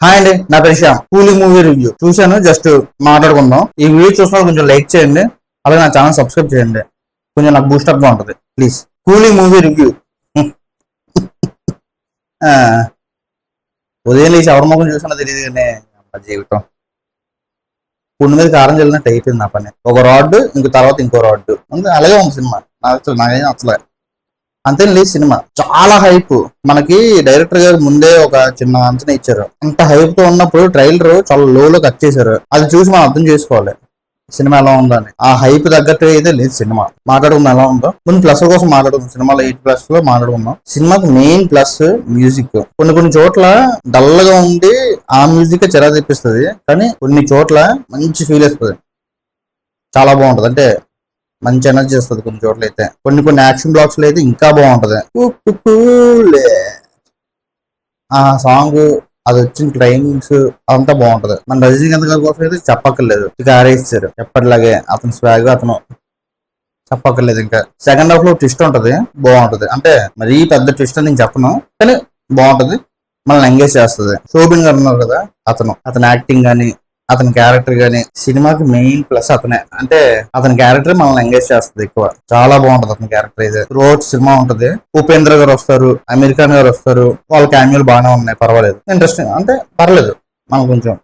Hi అండి, నా పేరు శ్యామ్. కూలీ మూవీ రివ్యూ చూశాను, జస్ట్ మాట్లాడుకుందాం. ఈ వీడియో చూసిన కొంచెం లైక్ చేయండి, అలాగే నా ఛానల్ సబ్స్క్రైబ్ చేయండి. కొంచెం నాకు బూస్టప్ గా ఉంటుంది ప్లీజ్. కూలీ మూవీ రివ్యూ. ఉదయం లేచి ఎవరి ముఖం చూసినా తెలియదు కానీ నా జీవితం పుండు మీద కారం చల్లినట్టు అయిపోయింది నా పని. ఒక రాడ్ ఇంకో తర్వాత ఇంకో రాడ్ అంతే, అలాగే ఉంది సినిమా. నాకేం నచ్చలే. అంతే లేదు, సినిమా చాలా హైప్. మనకి డైరెక్టర్ గారు ముందే ఒక చిన్న అంచనా ఇచ్చారు. అంత హైప్ తో ఉన్నప్పుడు ట్రైలర్ చాలా లో కట్ చేశారు. అది చూసి మనం అర్థం చేసుకోవాలి సినిమా ఎలా ఉందని. ఆ హైప్ తగ్గట్టు అయితే లేదు సినిమా. మాట్లాడుకుందాం ఎలా ఉందో. కొన్ని ప్లస్ కోసం మాట్లాడుకుందాం. సినిమాలో 8+ లో మాట్లాడుకుందాం. సినిమాకి మెయిన్ ప్లస్ మ్యూజిక్. కొన్ని చోట్ల డల్ గా ఉండి ఆ మ్యూజిక్ చిరా తెప్పిస్తుంది, కానీ కొన్ని చోట్ల మంచి ఫీల్ వస్తుంది, చాలా బాగుంటది. అంటే మంచి ఎనర్జీ వస్తుంది. కొన్ని చోట్ల అయితే కొన్ని యాక్షన్ బ్లాక్స్ లో అయితే ఇంకా బాగుంటది. ఆ సాంగ్, అది వచ్చిన ట్రైనింగ్స్ అంతా బాగుంటది. మన రజనీకాంత్ గారి కోసం అయితే చెప్పక్కర్లేదు, ఇక ఆరేస్తారు ఎప్పటిలాగే. అతని స్వాగ్ అతను చెప్పక్కర్లేదు. ఇంకా సెకండ్ హాఫ్ లో ట్విస్ట్ ఉంటది, బాగుంటది. అంటే మరీ పెద్ద ట్విస్ట్ అని నేను చెప్పను, కానీ బాగుంటది, మనల్ని ఎంగేజ్ చేస్తుంది. శోభిన్ గారు ఉన్నారు కదా, అతని యాక్టింగ్ గానీ అతని క్యారెక్టర్ గానీ సినిమాకి మెయిన్ ప్లస్ అతనే. అంటే అతని క్యారెక్టర్ మనల్ని ఎంగేజ్ చేస్తుంది ఎక్కువ. చాలా బాగుంటది అతని క్యారెక్టర్. అయితే రోజు సినిమా ఉంటది. ఉపేంద్ర గారు వస్తారు, అమీర్ ఖాన్ గారు వస్తారు. వాళ్ళ క్యాన్యూలు బాగానే ఉన్నాయి, పర్వాలేదు, ఇంట్రెస్టింగ్. అంటే పర్లేదు మనం కొంచెం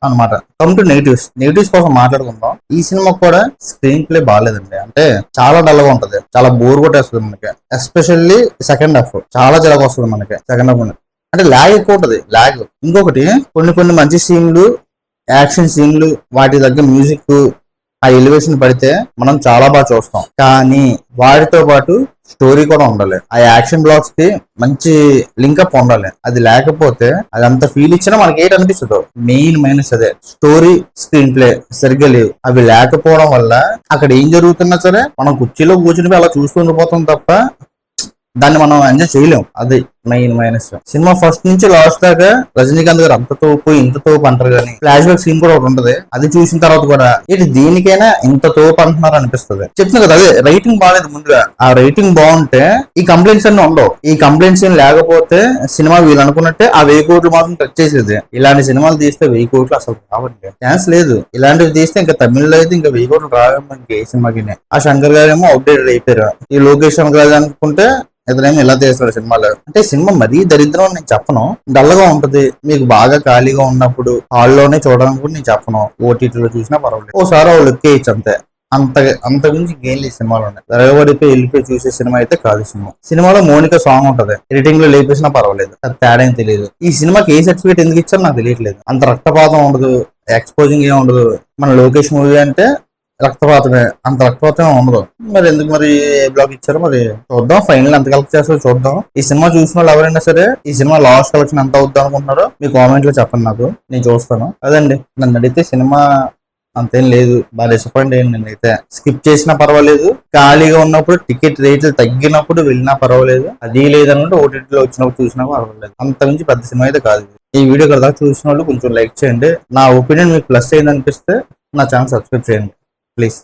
అనమాట. కమ్ టు నెగిటివ్స్ కోసం మాట్లాడుకుందాం. ఈ సినిమా కూడా స్క్రీన్ ప్లే బాగాలేదండి. అంటే చాలా డల్ గా ఉంటది, చాలా బోర్ కొట్టేస్తుంది మనకి. ఎస్పెషల్లీ సెకండ్ హాఫ్ చాలా చిరాకు వస్తుంది మనకి. సెకండ్ హాఫ్ అంటే ల్యాగ్ ఎక్కువ ఉంటది. ఇంకొకటి కొన్ని మంచి సీన్లు, యాక్షన్ సీన్లు, వాటి దగ్గర మ్యూజిక్, ఆ ఎలివేషన్ పడితే మనం చాలా బాగా చూస్తాం. కానీ వాటితో పాటు స్టోరీ కూడా ఉండాలి. ఆ యాక్షన్ బ్లాక్స్ కి మంచి లింకప్ ఉండాలి. అది లేకపోతే అది అంత ఫీల్ ఇచ్చినా మనకి ఏంటి అనిపిస్తుందో. మెయిన్ మైనస్ అదే. స్టోరీ, స్క్రీన్ ప్లే సరిగ్గా లేవు. అవి లేకపోవడం వల్ల అక్కడ ఏం జరుగుతున్నా సరే మనం కుర్చీలో కూర్చుని అలా చూస్తూ ఉండిపోతాం తప్ప దాన్ని మనం ఎంజాయ్ చేయలేం. అది మెయిన్ మైనస్. సినిమా ఫస్ట్ నుంచి లాస్ట్ దాకా రజనీకాంత్ గారు అంత తోపు ఇంత తోపు అంటారు, కానీ ఫ్లాష్ బ్యాక్ సీన్ కూడా ఒకటి ఉంటది. అది చూసిన తర్వాత కూడా ఇది దీనికైనా ఇంత తోపు అంటున్నారు అనిపిస్తుంది. చెప్తున్నా కదా, అదే రైటింగ్ బాగాలేదు ముందుగా. ఆ రైటింగ్ బాగుంటే ఈ కంప్లైంట్స్ అన్ని ఉండవు. ఈ కంప్లైంట్స్ ఏం లేకపోతే సినిమా వీళ్ళు అనుకున్నట్టే ఆ 1000 కోట్లు మాత్రం టచ్ చేసేది. ఇలాంటి సినిమాలు తీస్తే 1000 కోట్లు అసలు రావండి, ఛాన్స్ లేదు. ఇలాంటివి తీస్తే ఇంకా తమిళ్లో అయితే ఇంకా 1000 కోట్లు రావేమో ఏ సినిమాకి. ఆ శంకర్ గారేమో అవుట్డేటెడ్ అయిపోయారు. ఈ లోకేష్ శంకర్ అనుకుంటే ఇతనేమో ఇలా చేస్తాడు సినిమాలో. అంటే సినిమా మరీ దరిద్రం నేను చెప్పను, డల్గా ఉంటది. మీకు బాగా ఖాళీగా ఉన్నప్పుడు హాల్లోనే చూడడానికి కూడా నేను చెప్పను, ఓటీటీలో చూసినా పర్వాలేదు, ఓసారి వాళ్ళు ఎక్కేయచ్చు అంతే. అంత గురించి గేమ్ లేదు సినిమాలో. తిరగబడిపోయి వెళ్ళిపోయి చూసే సినిమా అయితే కాదు. సినిమాలో మోనికా సాంగ్ ఉంటది, ఎడిటింగ్ లో లేపేసినా పర్వాలేదు, అది తేడా ఏం తెలియదు. ఈ సినిమాకి ఏ సర్టిఫికేట్ ఎందుకు ఇచ్చారో నాకు తెలియట్లేదు. అంత రక్తపాతం ఉండదు, ఎక్స్పోజింగ్ ఏం ఉండదు. మన లోకేష్ మూవీ అంటే రక్తపాతమే, అంత రక్తపాతం ఉండదు. మరి ఎందుకు మరి ఏ బ్లాక్ ఇచ్చారో మరి చూద్దాం. ఫైనల్ ఎంత కలెక్ట్ చేస్తారో చూద్దాం. ఈ సినిమా చూసిన వాళ్ళు ఎవరైనా సరే ఈ సినిమా లాస్ట్ కలెక్షన్ ఎంత అవుద్దాం అనుకుంటున్నారో మీ కామెంట్ లో చెప్పండి, నాకు నేను చూస్తాను. అదండి, నన్ను అడిగితే సినిమా అంతేం లేదు, బాగా డిసప్పాయింట్ అయ్యింది. నేనైతే స్కిప్ చేసినా పర్వాలేదు, ఖాళీగా ఉన్నప్పుడు టికెట్ రేట్లు తగ్గినప్పుడు వెళ్ళినా పర్వాలేదు, అది లేదన్నట్టు ఓటీటీలో వచ్చినప్పుడు చూసినా పర్వాలేదు. అంత నుంచి పెద్ద సినిమా అయితే కాదు. ఈ వీడియో కదా చూసిన వాళ్ళు కొంచెం లైక్ చేయండి. నా ఒపీనియన్ మీకు ప్లస్ అయింది అనిపిస్తే నా ఛానల్ సబ్స్క్రైబ్ చేయండి ప్లీజ్.